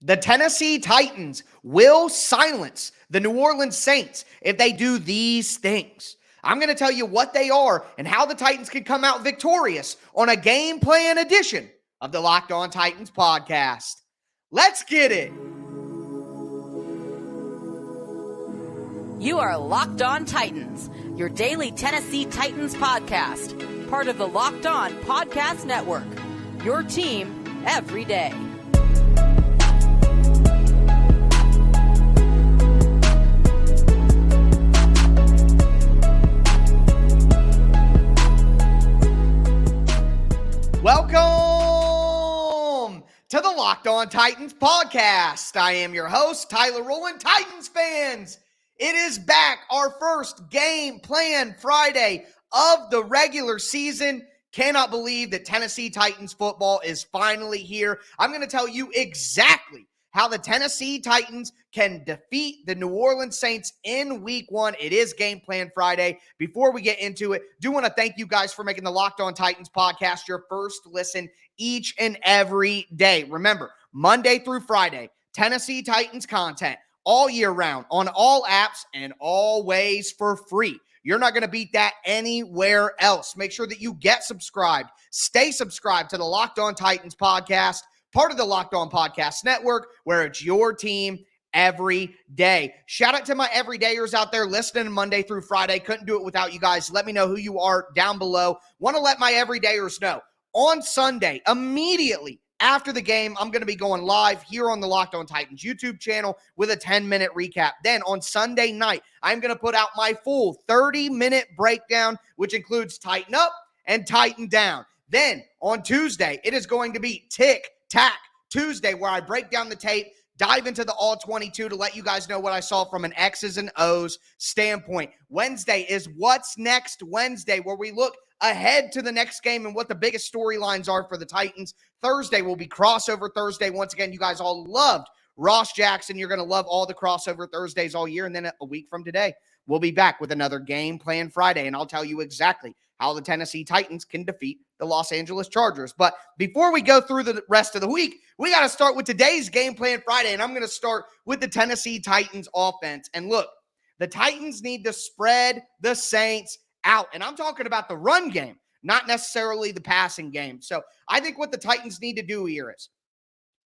The Tennessee Titans will silence the New Orleans Saints if they do these things. I'm going to tell you what they are and how the Titans can come out victorious on a game plan edition of the Locked On Titans podcast. Let's get it. You are Locked On Titans, your daily Tennessee Titans podcast, part of the Locked On Podcast Network, your team every day. Welcome to the Locked On Titans podcast. I am your host, Tyler Rowland. Titans fans, it is back, our first game plan Friday of the regular season. Cannot believe that Tennessee Titans football is finally here. I'm going to tell you exactly how the Tennessee Titans can defeat the New Orleans Saints in week one. It is Game Plan Friday. Before we get into it, do want to thank you guys for making the Locked On Titans podcast your first listen each and every day. Remember, Monday through Friday, Tennessee Titans content all year round on all apps and always for free. You're not going to beat that anywhere else. Make sure that you get subscribed. Stay subscribed to the Locked On Titans podcast, part of the Locked On Podcast Network, where it's your team every day. Shout out to my everydayers out there listening Monday through Friday. Couldn't do it without you guys. Let me know who you are down below. Want to let my everydayers know. On Sunday, immediately after the game, I'm going to be going live here on the Locked On Titans YouTube channel with a 10-minute recap. Then on Sunday night, I'm going to put out my full 30-minute breakdown, which includes Tighten Up and Tighten Down. Then on Tuesday, it is going to be Tick Tack Tuesday, where I break down the tape, dive into the all 22 to let you guys know what I saw from an X's and O's standpoint. Wednesday is What's Next Wednesday, where we look ahead to the next game and what the biggest storylines are for the Titans. Thursday will be Crossover Thursday. Once again, you guys all loved Ross Jackson. You're going to love all the Crossover Thursdays all year. And then a week from today, we'll be back with another Game Plan Friday, and I'll tell you exactly how the Tennessee Titans can defeat the Los Angeles Chargers. But before we go through the rest of the week, we got to start with today's Game Plan Friday, and I'm going to start with the Tennessee Titans offense. And look, the Titans need to spread the Saints out, and I'm talking about the run game, not necessarily the passing game. So I think what the Titans need to do here is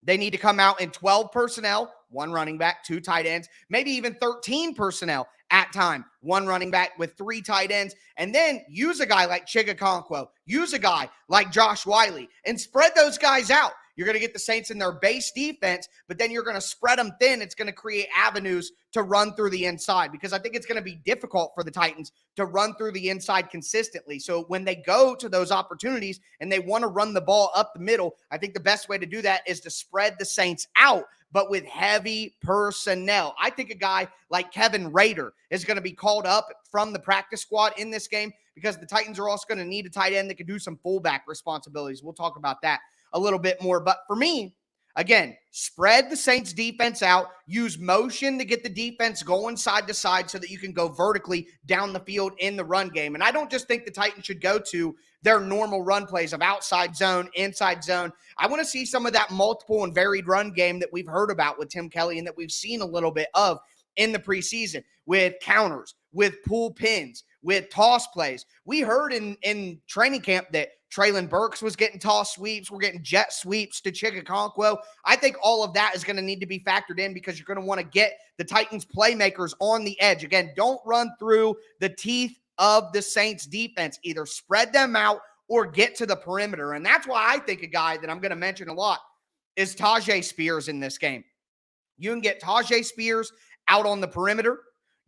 they need to come out in 12 personnel, one running back, two tight ends, maybe even 13 personnel at time, one running back with three tight ends, and then use a guy like Okonkwo, use a guy like Josh Wiley, and spread those guys out. You're going to get the Saints in their base defense, but then you're going to spread them thin. It's going to create avenues to run through the inside, because I think it's going to be difficult for the Titans to run through the inside consistently. So when they go to those opportunities and they want to run the ball up the middle, I think the best way to do that is to spread the Saints out, but with heavy personnel. I think a guy like Kevin Rader is going to be called up from the practice squad in this game, because the Titans are also going to need a tight end that can do some fullback responsibilities. We'll talk about that a little bit more. But for me, again, spread the Saints defense out, use motion to get the defense going side to side so that you can go vertically down the field in the run game. And I don't just think the Titans should go to their normal run plays of outside zone, inside zone. I want to see some of that multiple and varied run game that we've heard about with Tim Kelly and that we've seen a little bit of in the preseason, with counters, with pull pins, with toss plays. We heard in training camp that Traylon Burks was getting toss sweeps. We're getting jet sweeps to Okonkwo. I think all of that is going to need to be factored in, because you're going to want to get the Titans playmakers on the edge. Again, don't run through the teeth of the Saints defense. Either spread them out or get to the perimeter. And that's why I think a guy that I'm going to mention a lot is Tyjae Spears in this game. You can get Tyjae Spears out on the perimeter.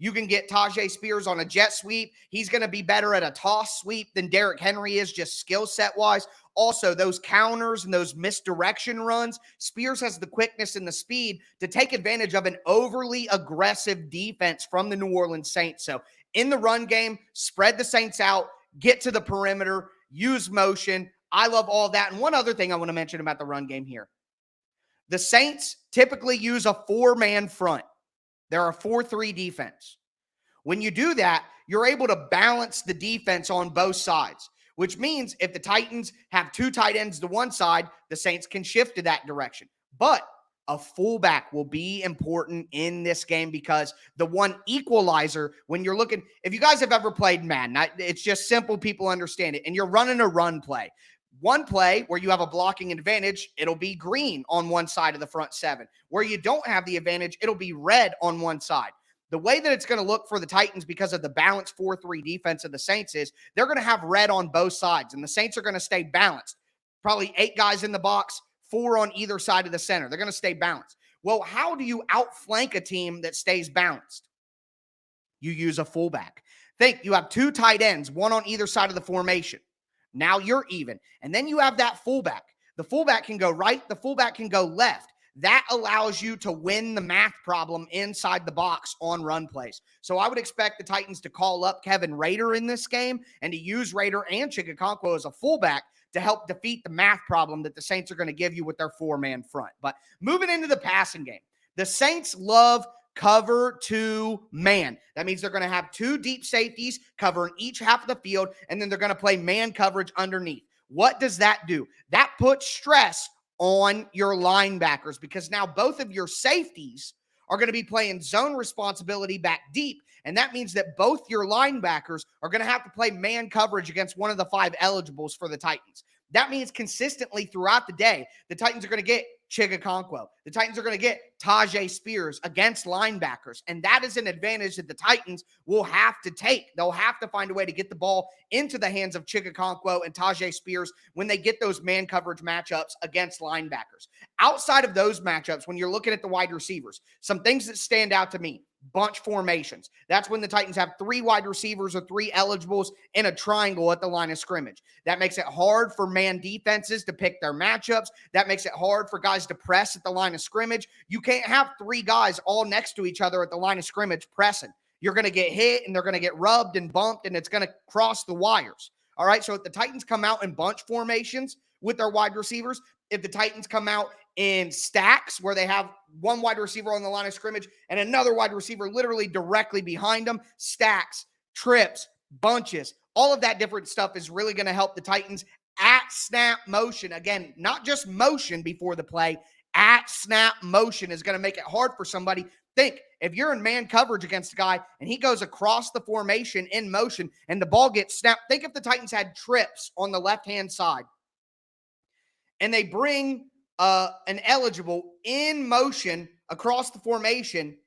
You can get Tyjae Spears on a jet sweep. He's going to be better at a toss sweep than Derrick Henry is, just skill set wise. Also, those counters and those misdirection runs, Spears has the quickness and the speed to take advantage of an overly aggressive defense from the New Orleans Saints. So in the run game, spread the Saints out, get to the perimeter, use motion. I love all that. And one other thing I want to mention about the run game here. The Saints typically use a four-man front. They're a 4-3 defense. When you do that, you're able to balance the defense on both sides, which means if the Titans have two tight ends to one side, the Saints can shift to that direction. But a fullback will be important in this game because the one equalizer when you're looking, if you guys have ever played Madden, it's just simple, people understand it, and you're running a run play. One play where you have a blocking advantage, it'll be green on one side of the front seven. Where you don't have the advantage, it'll be red on one side. The way that it's going to look for the Titans because of the balanced 4-3 defense of the Saints is they're going to have red on both sides, and the Saints are going to stay balanced. Probably 8 guys in the box, 4 on either side of the center. They're going to stay balanced. Well, how do you outflank a team that stays balanced? You use a fullback. Think you have 2 tight ends, 1 on either side of the formation. Now you're even. And then you have that fullback. The fullback can go right. The fullback can go left. That allows you to win the math problem inside the box on run plays. So I would expect the Titans to call up Kevin Rader in this game and to use Rader and Okonkwo as a fullback to help defeat the math problem that the Saints are going to give you with their 4-man front. But moving into the passing game, the Saints love cover 2 man. That means they're going to have 2 deep safeties covering each half of the field, and then they're going to play man coverage underneath. What does that do? That puts stress on your linebackers because now both of your safeties are going to be playing zone responsibility back deep, and that means that both your linebackers are going to have to play man coverage against one of the 5 eligibles for the Titans. That means consistently throughout the day, the Titans are going to get Okonkwo. The Titans are going to get Tyjae Spears against linebackers, and that is an advantage that the Titans will have to take. They'll have to find a way to get the ball into the hands of Okonkwo and Tyjae Spears when they get those man coverage matchups against linebackers. Outside of those matchups, when you're looking at the wide receivers, some things that stand out to me: bunch formations. That's when the Titans have 3 wide receivers or 3 eligibles in a triangle at the line of scrimmage. That makes it hard for man defenses to pick their matchups. That makes it hard for guys to press at the line of scrimmage. You can't have 3 guys all next to each other at the line of scrimmage pressing. You're going to get hit, and they're going to get rubbed and bumped, and it's going to cross the wires. All right, so if the Titans come out in bunch formations with their wide receivers, if the Titans come out in stacks where they have 1 wide receiver on the line of scrimmage and another wide receiver literally directly behind them, stacks, trips, bunches, all of that different stuff is really going to help the Titans at snap motion. Again, not just motion before the play, at snap motion is going to make it hard for somebody. Think, if you're in man coverage against a guy and he goes across the formation in motion and the ball gets snapped. Think if the Titans had trips on the left-hand side and they bring an eligible in motion across the formation.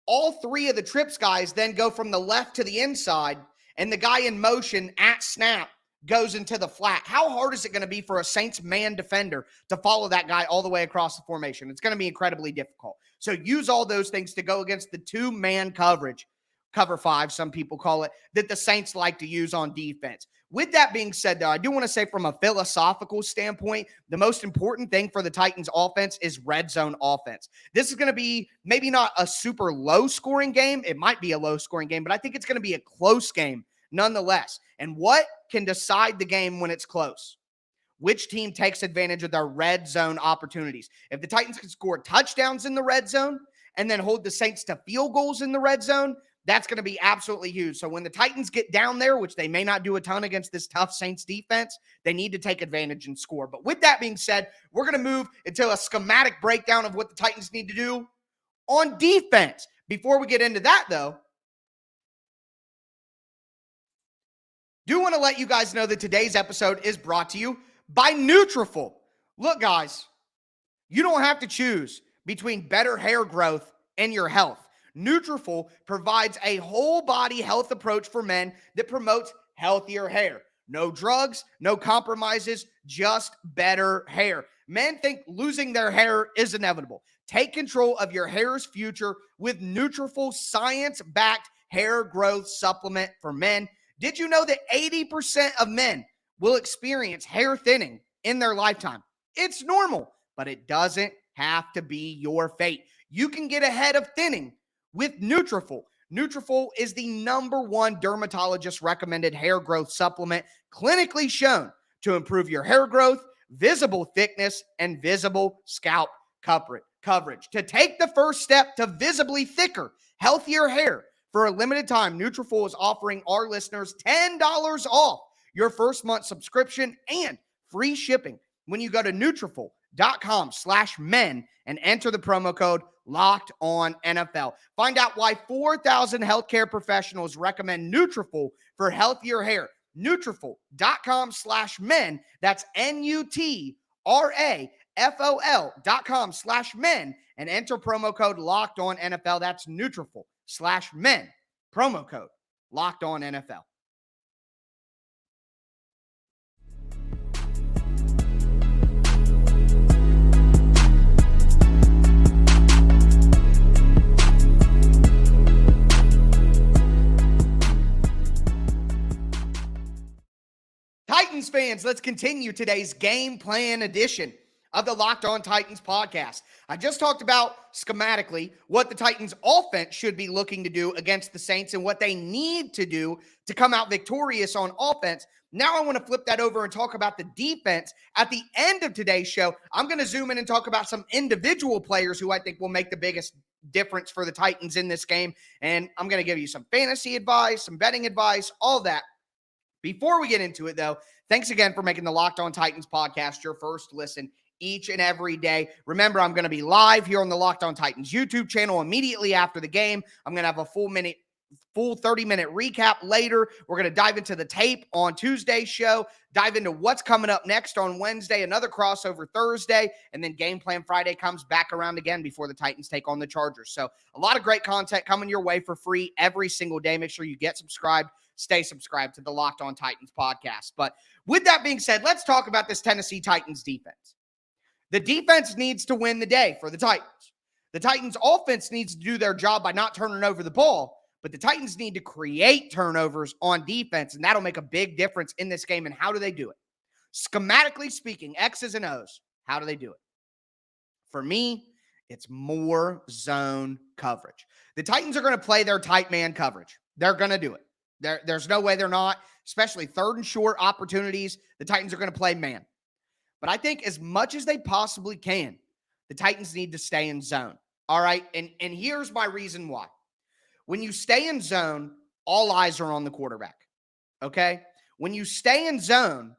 All 3 of the trips guys then go from the left to the inside, and the guy in motion at snap goes into the flat. How hard is it going to be for a Saints man defender to follow that guy all the way across the formation? It's going to be incredibly difficult. So use all those things to go against the 2-man coverage, cover 5, some people call it, that the Saints like to use on defense. With that being said, though, I do want to say from a philosophical standpoint, the most important thing for the Titans offense is red zone offense. This is going to be maybe not a super low-scoring game. It might be a low-scoring game, but I think it's going to be a close game nonetheless. And what can decide the game when it's close? Which team takes advantage of their red zone opportunities? If the Titans can score touchdowns in the red zone and then hold the Saints to field goals in the red zone, that's going to be absolutely huge. So when the Titans get down there, which they may not do a ton against this tough Saints defense, they need to take advantage and score. But with that being said, we're going to move into a schematic breakdown of what the Titans need to do on defense. Before we get into that, though, do want to let you guys know that today's episode is brought to you by Nutrafol. Look, guys, you don't have to choose between better hair growth and your health. Nutrafol provides a whole body health approach for men that promotes healthier hair. No drugs, no compromises, just better hair. Men think losing their hair is inevitable. Take control of your hair's future with Nutrafol science-backed hair growth supplement for men. Did you know that 80% of men will experience hair thinning in their lifetime? It's normal, but it doesn't have to be your fate. You can get ahead of thinning with Nutrafol. Nutrafol is the #1 dermatologist recommended hair growth supplement, clinically shown to improve your hair growth, visible thickness, and visible scalp coverage. To take the first step to visibly thicker, healthier hair, for a limited time, Nutrafol is offering our listeners $10 off your first month subscription and free shipping when you go to Nutrafol, nutrafol.com/men and enter the promo code LOCKEDONNFL. Find out why 4,000 healthcare professionals recommend Nutrafol for healthier hair. Nutrafol.com/men. That's NUTRAFOL.com/men and enter promo code LOCKEDONNFL. That's Nutrafol/men. Promo code LOCKEDONNFL. Titans fans, let's continue today's game plan edition of the Locked On Titans podcast. I just talked about schematically what the Titans offense should be looking to do against the Saints and what they need to do to come out victorious on offense. Now I want to flip that over and talk about the defense. At the end of today's show, I'm going to zoom in and talk about some individual players who I think will make the biggest difference for the Titans in this game. And I'm going to give you some fantasy advice, some betting advice, all that. Before we get into it, though, thanks again for making the Locked On Titans podcast your first listen each and every day. Remember, I'm going to be live here on the Locked On Titans YouTube channel immediately after the game. I'm going to have a full 30-minute recap later. We're going to dive into the tape on Tuesday's show, dive into what's coming up next on Wednesday, another crossover Thursday, and then Game Plan Friday comes back around again before the Titans take on the Chargers. So a lot of great content coming your way for free every single day. Make sure you get subscribed. Stay subscribed to the Locked On Titans podcast. But with that being said, let's talk about this Tennessee Titans defense. The defense needs to win the day for the Titans. The Titans offense needs to do their job by not turning over the ball, but the Titans need to create turnovers on defense, and that'll make a big difference in this game. And how do they do it? Schematically speaking, X's and O's, how do they do it? For me, it's more zone coverage. The Titans are going to play their tight man coverage. They're going to do it. There's no way they're not, especially third and short opportunities. The Titans are going to play man. But I think as much as they possibly can, the Titans need to stay in zone. All right? And here's my reason why. When you stay in zone, all eyes are on the quarterback. Okay? When you stay in zone,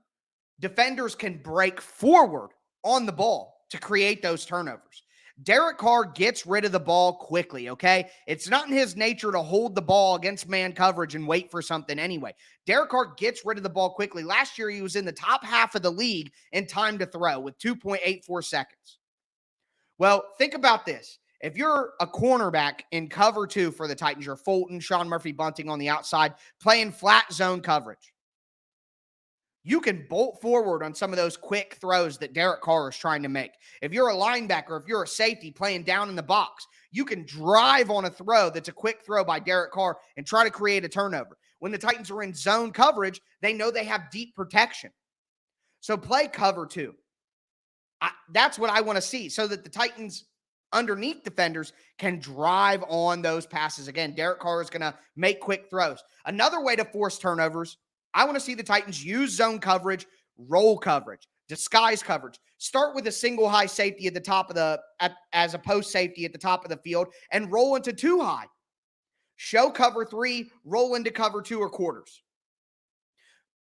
defenders can break forward on the ball to create those turnovers. Derek Carr gets rid of the ball quickly, okay? It's not in his nature to hold the ball against man coverage and wait for something anyway. Derek Carr gets rid of the ball quickly. Last year, he was in the top half of the league in time to throw with 2.84 seconds. Well, think about this. If you're a cornerback in cover two for the Titans, you're Fulton, Sean Murphy Bunting on the outside, playing flat zone coverage. You can bolt forward on some of those quick throws that Derek Carr is trying to make. If you're a linebacker, if you're a safety playing down in the box, you can drive on a throw that's a quick throw by Derek Carr and try to create a turnover. When the Titans are in zone coverage, they know they have deep protection. So play cover two. That's what I want to see, so that the Titans underneath defenders can drive on those passes. Again, Derek Carr is going to make quick throws. Another way to force turnovers, I want to see the Titans use zone coverage, roll coverage, disguise coverage. Start with a single high safety at the top of as a post safety at the top of the field and roll into two high. Show cover three, roll into cover two or quarters.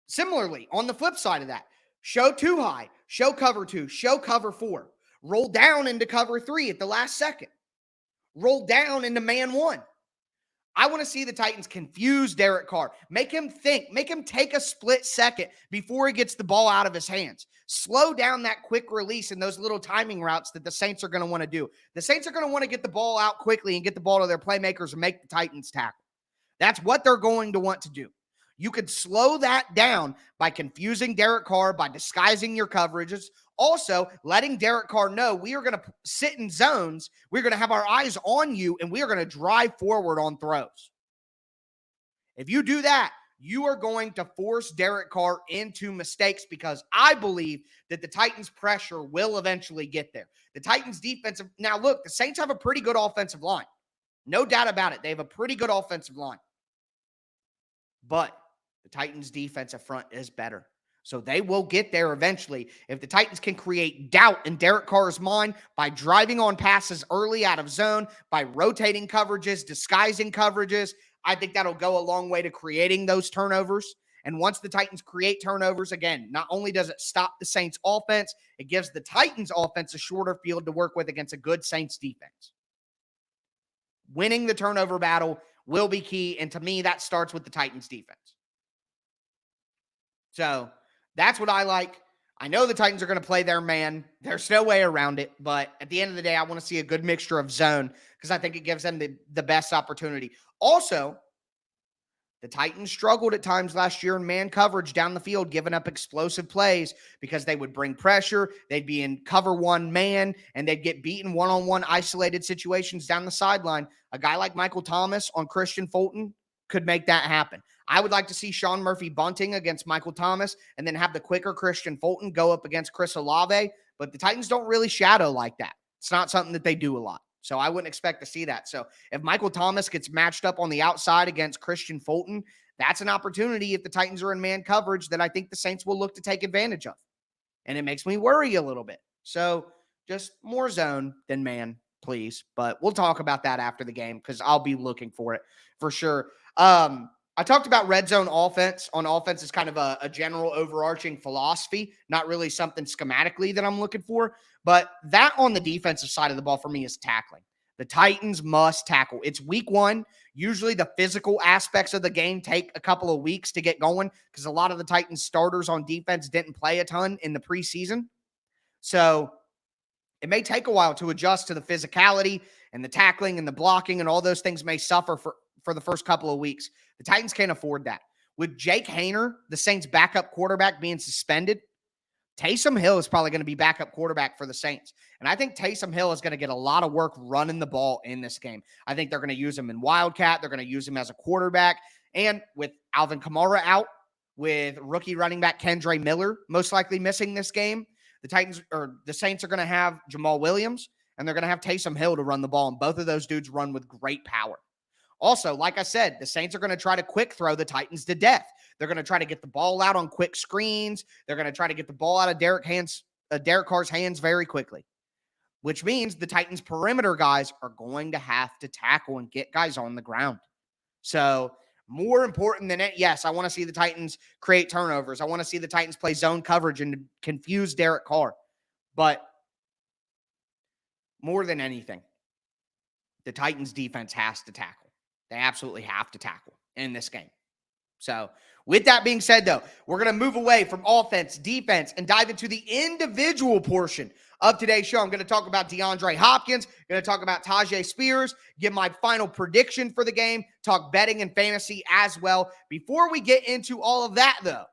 Similarly, on the flip side of that, show two high, show cover two, show cover four. Roll down into cover three at the last second. Roll down into man one. I want to see the Titans confuse Derek Carr. Make him think. Make him take a split second before he gets the ball out of his hands. Slow down that quick release and those little timing routes that the Saints are going to want to do. The Saints are going to want to get the ball out quickly and get the ball to their playmakers and make the Titans tackle. That's what they're going to want to do. You could slow that down by confusing Derek Carr, by disguising your coverages. Also, letting Derek Carr know we are going to sit in zones, we're going to have our eyes on you, and we are going to drive forward on throws. If you do that, you are going to force Derek Carr into mistakes, because I believe that the Titans' pressure will eventually get there. The Titans' defensive – now, look, the Saints have a pretty good offensive line. No doubt about it. They have a pretty good offensive line. But the Titans' defensive front is better. So they will get there eventually. If the Titans can create doubt in Derek Carr's mind by driving on passes early out of zone, by rotating coverages, disguising coverages, I think that'll go a long way to creating those turnovers. And once the Titans create turnovers, again, not only does it stop the Saints offense, it gives the Titans offense a shorter field to work with against a good Saints defense. Winning the turnover battle will be key. And to me, that starts with the Titans defense. So that's what I like. I know the Titans are going to play their man. There's no way around it. But at the end of the day, I want to see a good mixture of zone because I think it gives them the best opportunity. Also, the Titans struggled at times last year in man coverage down the field, giving up explosive plays because they would bring pressure. They'd be in cover one man, and they'd get beaten one-on-one isolated situations down the sideline. A guy like Michael Thomas on Christian Fulton could make that happen. I would like to see Sean Murphy bunting against Michael Thomas and then have the quicker Christian Fulton go up against Chris Olave, but the Titans don't really shadow like that. It's not something that they do a lot. So I wouldn't expect to see that. So if Michael Thomas gets matched up on the outside against Christian Fulton, that's an opportunity if the Titans are in man coverage that I think the Saints will look to take advantage of. And it makes me worry a little bit. So just more zone than man, please. But we'll talk about that after the game because I'll be looking for it for sure. I talked about red zone offense. On offense is kind of a general overarching philosophy, not really something schematically that I'm looking for. But that on the defensive side of the ball for me is tackling. The Titans must tackle. It's week one. Usually the physical aspects of the game take a couple of weeks to get going because a lot of the Titans starters on defense didn't play a ton in the preseason. So it may take a while to adjust to the physicality and the tackling and the blocking, and all those things may suffer for the first couple of weeks. The Titans can't afford that. With Jake Haener, the Saints' backup quarterback, being suspended, Taysom Hill is probably going to be backup quarterback for the Saints. And I think Taysom Hill is going to get a lot of work running the ball in this game. I think they're going to use him in Wildcat. They're going to use him as a quarterback. And with Alvin Kamara out, with rookie running back Kendre Miller most likely missing this game, the Saints are going to have Jamal Williams, and they're going to have Taysom Hill to run the ball. And both of those dudes run with great power. Also, like I said, the Saints are going to try to quick throw the Titans to death. They're going to try to get the ball out on quick screens. They're going to try to get the ball out of Derek Carr's hands very quickly, which means the Titans' perimeter guys are going to have to tackle and get guys on the ground. So more important than it, yes, I want to see the Titans create turnovers. I want to see the Titans play zone coverage and confuse Derek Carr. But more than anything, the Titans' defense has to tackle. They absolutely have to tackle in this game. So with that being said, though, we're going to move away from offense, defense, and dive into the individual portion of today's show. I'm going to talk about DeAndre Hopkins, going to talk about Tyjae Spears, give my final prediction for the game, talk betting and fantasy as well. Before we get into all of that, though,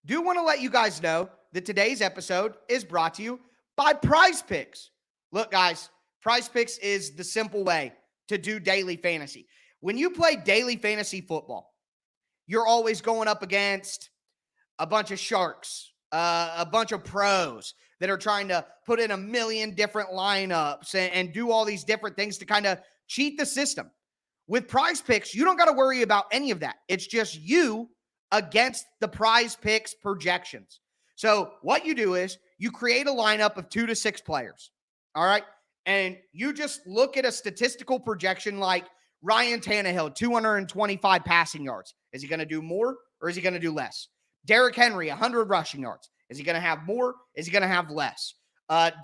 do want to let you guys know that today's episode is brought to you by Prize Picks. Look, guys, Prize Picks is the simple way to do daily fantasy. When you play daily fantasy football, you're always going up against a bunch of sharks, a bunch of pros that are trying to put in a million different lineups and do all these different things to kind of cheat the system. With Prize Picks, you don't got to worry about any of that. It's just you against the Prize Picks projections. So what you do is you create a lineup of 2 to 6 players, all right? And you just look at a statistical projection like Ryan Tannehill, 225 passing yards. Is he going to do more or is he going to do less? Derrick Henry, 100 rushing yards. Is he going to have more? Is he going to have less?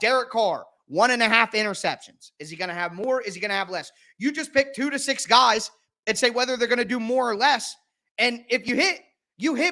Derek Carr, 1.5 interceptions. Is he going to have more? Is he going to have less? You just pick 2 to 6 guys and say whether they're going to do more or less. And if you hit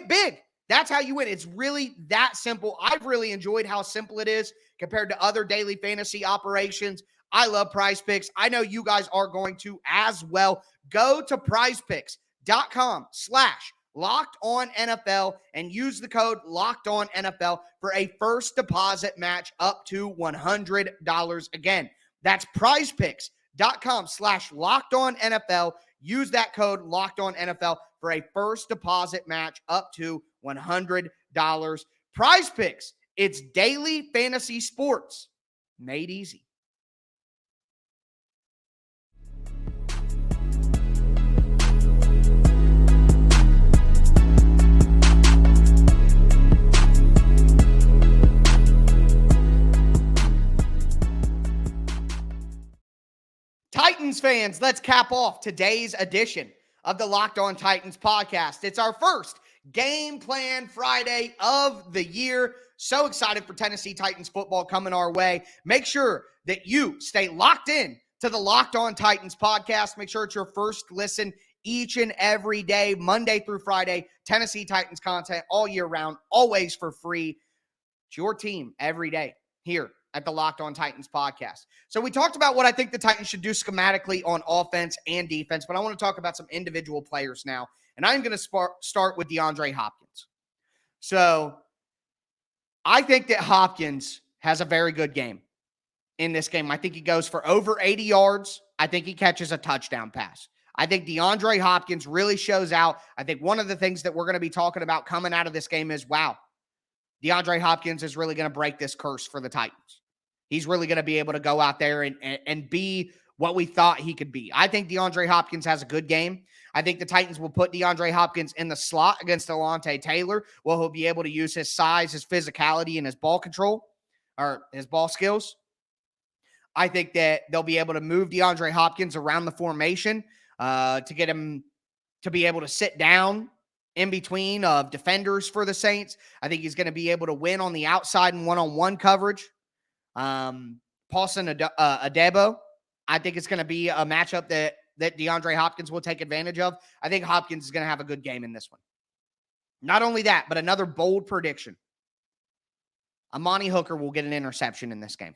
big. That's how you win. It's really that simple. I've really enjoyed how simple it is compared to other daily fantasy operations. I love Prize Picks. I know you guys are going to as well. Go to prizepicks.com/LockedOnNFL and use the code LockedOnNFL for a first deposit match up to $100. Again, that's prizepicks.com/LockedOnNFL. Use that code LockedOnNFL for a first deposit match up to $100. Prize Picks, it's daily fantasy sports made easy. Titans fans, let's cap off today's edition of the Locked On Titans podcast. It's our first Game Plan Friday of the year. So excited for Tennessee Titans football coming our way. Make sure that you stay locked in to the Locked On Titans podcast. Make sure it's your first listen each and every day, Monday through Friday. Tennessee Titans content all year round, always for free. It's your team every day here at the Locked On Titans podcast. So we talked about what I think the Titans should do schematically on offense and defense, but I want to talk about some individual players now. And I'm going to start with DeAndre Hopkins. So I think that Hopkins has a very good game in this game. I think he goes for over 80 yards. I think he catches a touchdown pass. I think DeAndre Hopkins really shows out. I think one of the things that we're going to be talking about coming out of this game is, wow, DeAndre Hopkins is really going to break this curse for the Titans. He's really going to be able to go out there and be what we thought he could be. I think DeAndre Hopkins has a good game. I think the Titans will put DeAndre Hopkins in the slot against Alontae Taylor, where he'll be able to use his size, his physicality, and his ball control, or his ball skills. I think that they'll be able to move DeAndre Hopkins around the formation to get him to be able to sit down in between of defenders for the Saints. I think he's going to be able to win on the outside in one-on-one coverage. Paulson Adebo, I think it's going to be a matchup that DeAndre Hopkins will take advantage of. I think Hopkins is going to have a good game in this one. Not only that, but another bold prediction. Amani Hooker will get an interception in this game.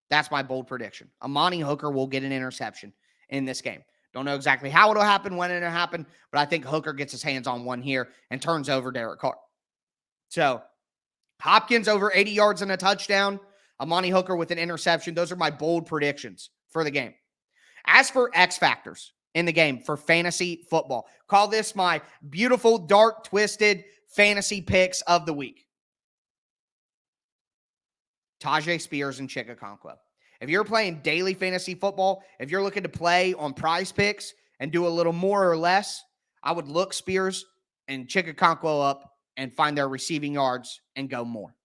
That's my bold prediction. Amani Hooker will get an interception in this game. Don't know exactly how it'll happen, when it'll happen, but I think Hooker gets his hands on one here and turns over Derek Carr. So, Hopkins over 80 yards and a touchdown. Amani Hooker with an interception. Those are my bold predictions for the game. As for X factors in the game for fantasy football, call this my beautiful, dark, twisted fantasy picks of the week. Tyjae Spears and Okonkwo. If you're playing daily fantasy football, if you're looking to play on Prize Picks and do a little more or less, I would look Spears and Okonkwo up and find their receiving yards and go more.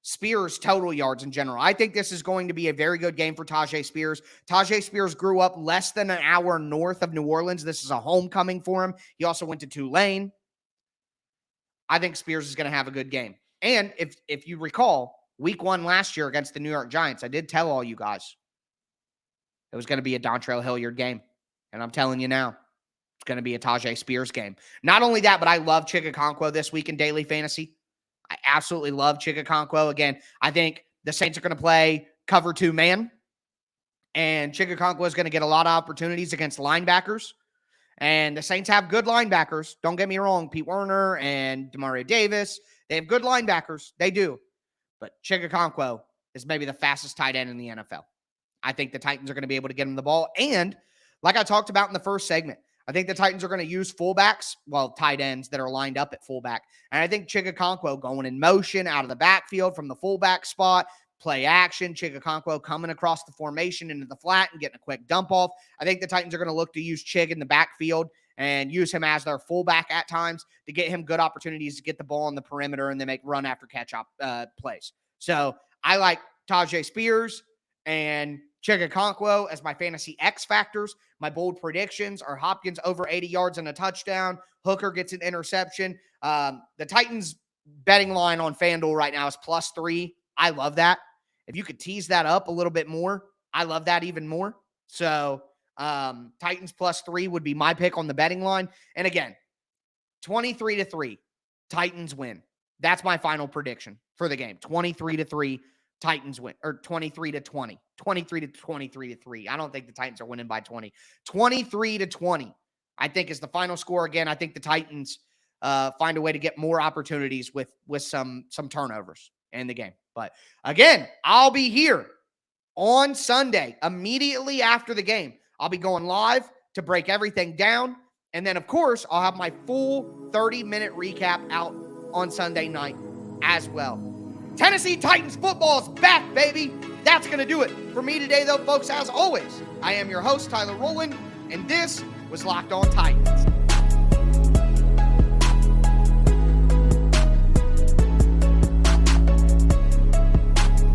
Spears total yards in general. I think this is going to be a very good game for Tyjae Spears. Tyjae Spears grew up less than an hour north of New Orleans. This is a homecoming for him. He also went to Tulane. I think Spears is going to have a good game. And if you recall, Week 1 last year against the New York Giants, I did tell all you guys it was going to be a Dontrell Hilliard game. And I'm telling you now, it's going to be a Tyjae Spears game. Not only that, but I love Okonkwo this week in daily fantasy. I absolutely love Okonkwo. Again, I think the Saints are going to play cover 2 man. And Okonkwo is going to get a lot of opportunities against linebackers. And the Saints have good linebackers. Don't get me wrong. Pete Werner and Demario Davis, they have good linebackers. They do. But Okonkwo is maybe the fastest tight end in the NFL. I think the Titans are going to be able to get him the ball. And like I talked about in the first segment, I think the Titans are going to use fullbacks, tight ends that are lined up at fullback. And I think Okonkwo going in motion out of the backfield from the fullback spot, play action, Okonkwo coming across the formation into the flat and getting a quick dump off. I think the Titans are going to look to use Chig in the backfield and use him as their fullback at times to get him good opportunities to get the ball on the perimeter and then make run after catch up plays. So I like Tyjae Spears and Okonkwo as my fantasy X factors. My bold predictions are Hopkins over 80 yards and a touchdown. Hooker gets an interception. The Titans betting line on FanDuel right now is +3. I love that. If you could tease that up a little bit more, I love that even more. So Titans +3 would be my pick on the betting line. And again, 23-3, Titans win. That's my final prediction for the game. 23-3, Titans win. Or 23-20. 23-3. I don't think the Titans are winning by 20. 23-20, I think, is the final score. Again, I think the Titans find a way to get more opportunities with some turnovers in the game. But again, I'll be here on Sunday immediately after the game. I'll be going live to break everything down. And then, of course, I'll have my full 30-minute recap out on Sunday night as well. Tennessee Titans football is back, baby. That's going to do it for me today, though, folks. As always, I am your host, Tyler Rowland, and this was Locked On Titans.